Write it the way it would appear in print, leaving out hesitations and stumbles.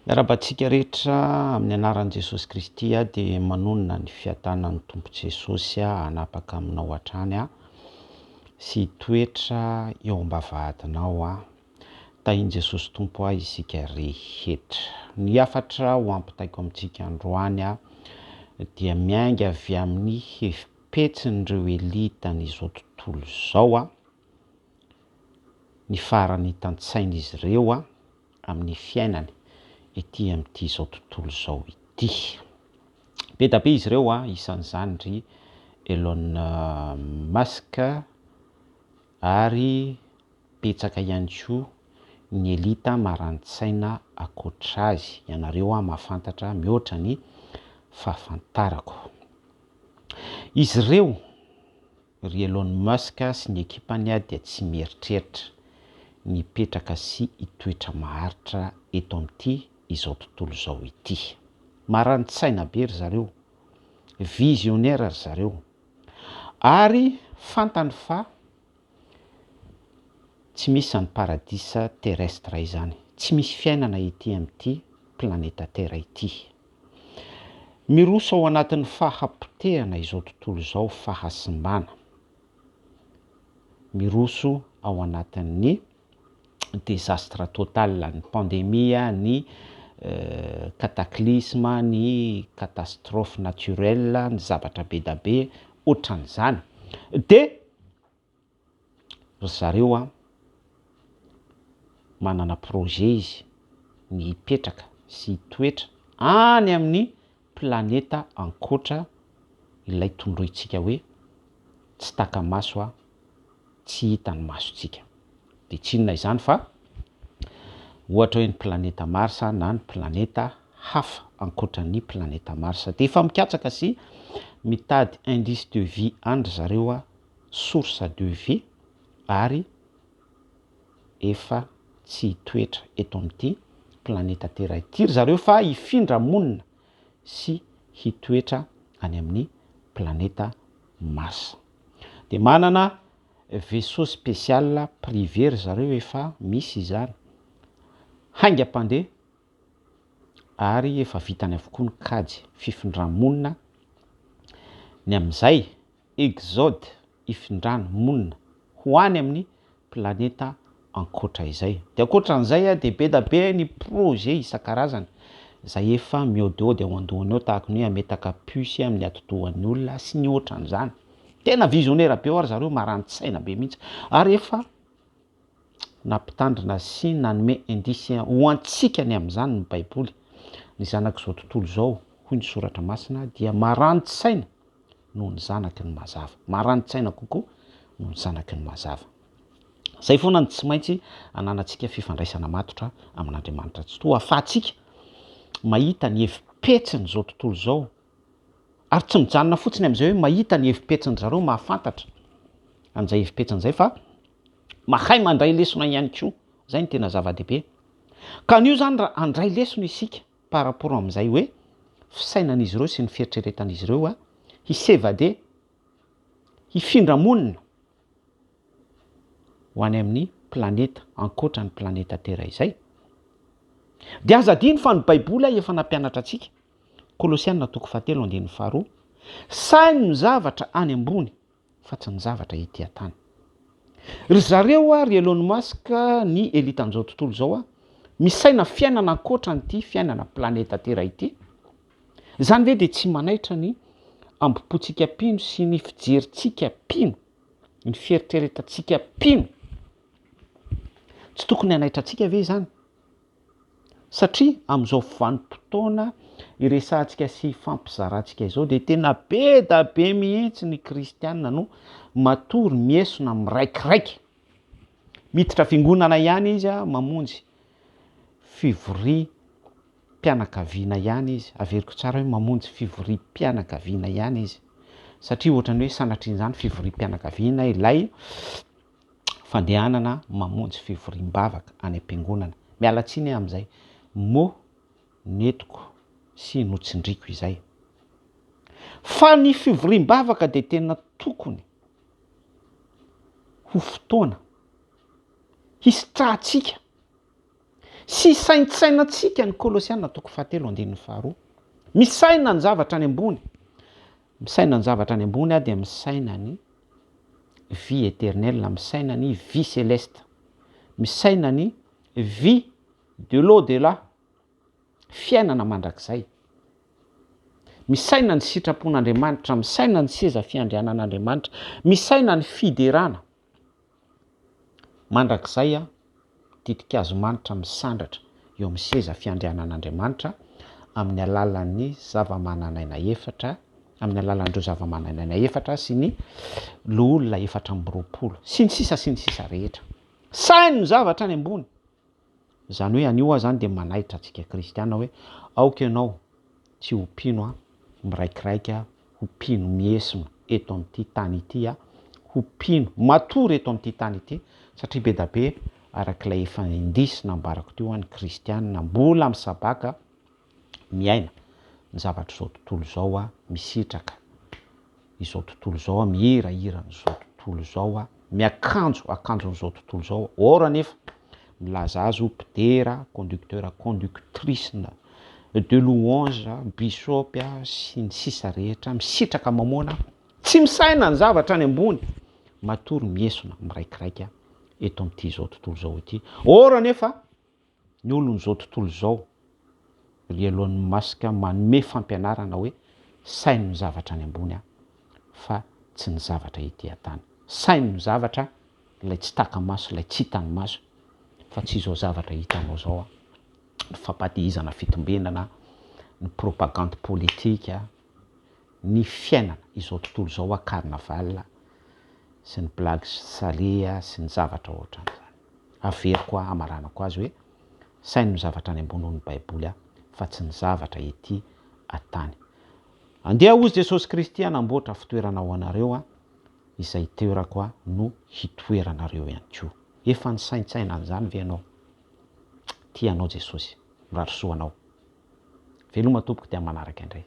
Miarabantsika rehetra amin'ny anaran'i Jesosy Kristy dia manonona ny fiadanan'ny Tompo Jesosy hanapaka aminao hatrany sy hitoetra eo am-bavahadinao tahiny Jesosy Tompo isika rehetra. Ny hafatra ho ampitaiko amintsika androany dia miainga avy amin'ny hefipetsin'ireo elitan'izao tontolo izao ny farany tantsain'izy ireo amin'ny fiainany ety amin'ity izao tontolo izao ity. Be da be izy ireo isan'izany ry Elon Musk ary betsaka ihany koa ny elita marani-tsaina akoatra azy. Ianareo mahafantatra mihoatra ny fahafantarako. Izy ireo ry Elon Musk sy ny ekipany dia tsy mieritreritra mipetraka sy hitoetra maharitra eto amin'ity izao tontolo izao ity. Marani-tsaina be ry zareo, visionnaire ry zareo, ary fantany fa tsy misy ny paradisa terrestre izany, tsy misy fiainana ety amin'ity planeta Terre ity. Miroso ao anatin'ny fahapotehana izao tontolo izao, fahasimbana. Miroso ao anatin'ny désastre total, ny pandémie, ny cataclysme, ny catastrophe naturelle, ny zavatra be da be ohatran'izany. Dia ry zareo manana projet izy ny hipetraka sy hitoetra any amin'ny planeta ankoatra ilay tondrointsika hoe tsy taka-maso tsy hitan'ny masontsika. Dia tsy inona izany fa ohatra hoe ny planeta Mars na ny planeta hafa ankoatra ny planeta Mars. Dia efa mikatsaka sy mitady indice de vie andry zareo source de vie ary efa tsy hitoetra eto amin'ity planeta Terre ity ry zareo fa hifindra monina sy hitoetra any amin'ny planeta Mars. Dia manana vaisseau spécial privé ry zareo, efa misy izany haingam-pandeha ary efa vitany avokoa ny kajy fifindram-monina. Ny amin'izay exode hifindrany monina ho any amin'ny planeta ankoatra izay. Dia ankoatran'izay dia be da be ny projet isan-karazany izay efa miôdiôdy ao an-dohany ao, tahaka ny hoe ametaka puce amin'ny atidohan'ny olona sy ny ohatran'izany. Tena visionnaire be ary zareo, marani-tsaina be mihitsy, ary efa nampitandrina sy nanome indice ho antsika ny amin'izany ny baiboly. Ny zanak'izao tontolo izao, hoy ny soratra masina, dia marani-tsaina noho ny zanaky ny mazava. Marani-tsaina kokoa noho ny zanaky ny mazava. Zay foana ny tsy maintsy ananantsika fifandraisana matotra amin'Andriamanitra, tsy toa ahafahantsika mahita ny hevipetsin'izao tontolo izao, ary tsy mijanona fotsiny amin'izay hoe mahita ny hevipetsin' zareo, mahafantatra amin'izay hevipetsin'izay fa mahay mandray lesona ihany koa. Zay ny tena zava-dehibe. Ka an'io zany raha handray lesona isika par rapport amin'izay hoe fisainan'izy ireo sy ny fieritreretan'izy ireo hisevade, hifindra monina ho any amin'ny planeta ankoatra ny planeta Terre izay. Dia azadiny fa ny baiboly efa nampianatra antsika, Kolosianina 3:1-2, saino ny zavatra any ambony fa tsy ny zavatra ety an-tany. Ry zareo ry Elon Musk, ny elitan'izao tontolo izao misaina fiainana ankoatra n'ity fiainana planeta Terre ity. Zany ve dia tsy manaitra ny ambopontsika pino sy ny fijerintsika pino, ny fieritreretantsika pino? Tsy tokony hanaitra antsika ve izany? Satria amin'izao vanim-potoana iresahantsika sy fampizarantsika izao dia tena be da be mihitsy ny kristianina no matory miesona miraikiraiky. Miditra fiangonana ihany izy mamonjy fivorim-pianakaviana ihany izy. Averiko tsara hoe mamonjy fivorim-pianakaviana ihany izy, satria ohatrany hoe sanatrian'izany fivorim-pianakaviana ilay fandehanana mamonjy fivorim-bavaka any am-piangonana. Miala tsiny amin'izay mo netiko sy notsindriko izay. Fa ny fivorim-bavaka dia tena tokony ho fotoana hisitrahantsika sy saintsainantsika ny Kolosiana toko 7:1. Misaina ny zavatra any ambony. Misaina ny zavatra any ambony dia misaina ny vie éternelle, misaina ny vie céleste, misaina ny vie de l'au-delà, fiainana mandrakizay. Misaina ny sitrapon'Andriamanitra, misaina ny seza fiandrianan'Andriamanitra, misaina ny fiderana. Mandrakizay titikazo manitra misandratra eo amin'ny seza fiandrianan'Andriamanitra amin'ny alalan'ny zava-mananaina efatra, amin'ny alalan'ireo zava-mananaina efatra sy ny loholona 420 sy ny sisa rehetra. Sainy ny zavatra any ambony. Zany hoe anio zany dia manaitra antsika kristiana hoe aoka ianao tsy hompino miraikiraiky, hompino miesina eto amin'ity tany ity, hompino matory eto amin'ity tany ity, satria be da be arak'ilay efa indisy nambarako teo ny kristianina mbola misabaka miaina ny zavatra izao tontolo izao misitraka izao tontolo izao mihirahira n'izao tontolo izao akanjon'izao tontolo izao. Ora nefa milaza azy ho mpidera, conducteur, conductrice de louange, bishop sy ny sisa rehetra misitraka mamoana, tsy misaina ny zavatra any ambony, matory miesona miraikiraiky eto amin'ity izao tontolo izao ity. Ora nefa ny olon'izao tontolo izao, Elon Musk manome fampianarana hoe sainy ny zavatra any ambony fa tsy ny zavatra ety an-tany. Sainy ny zavatra ilay tsy taka-maso, ilay tsy hitan'ny maso, fa tsy izao zavatra hitanao zao. Ny fampadihizana fitombenana, ny propagande politika, ny fiainana izao tontolo izao carnaval sy ny blague salé sy ny zavatra ohatran'izany. Averiko amaranako azy hoe sainy ny zavatra any ambony ny Baiboly fa tsy ny zavatra ety an-tany. Andeha hozy Jesosy Kristy hanamboatra fitoerana ho anareo izay toerako no hitoeranareo ihany koa. Efa ny saintsaina an'izany ve ianao? Tianao Jesosy, mirary soanao. Veloma tompoko dia manaraka indray.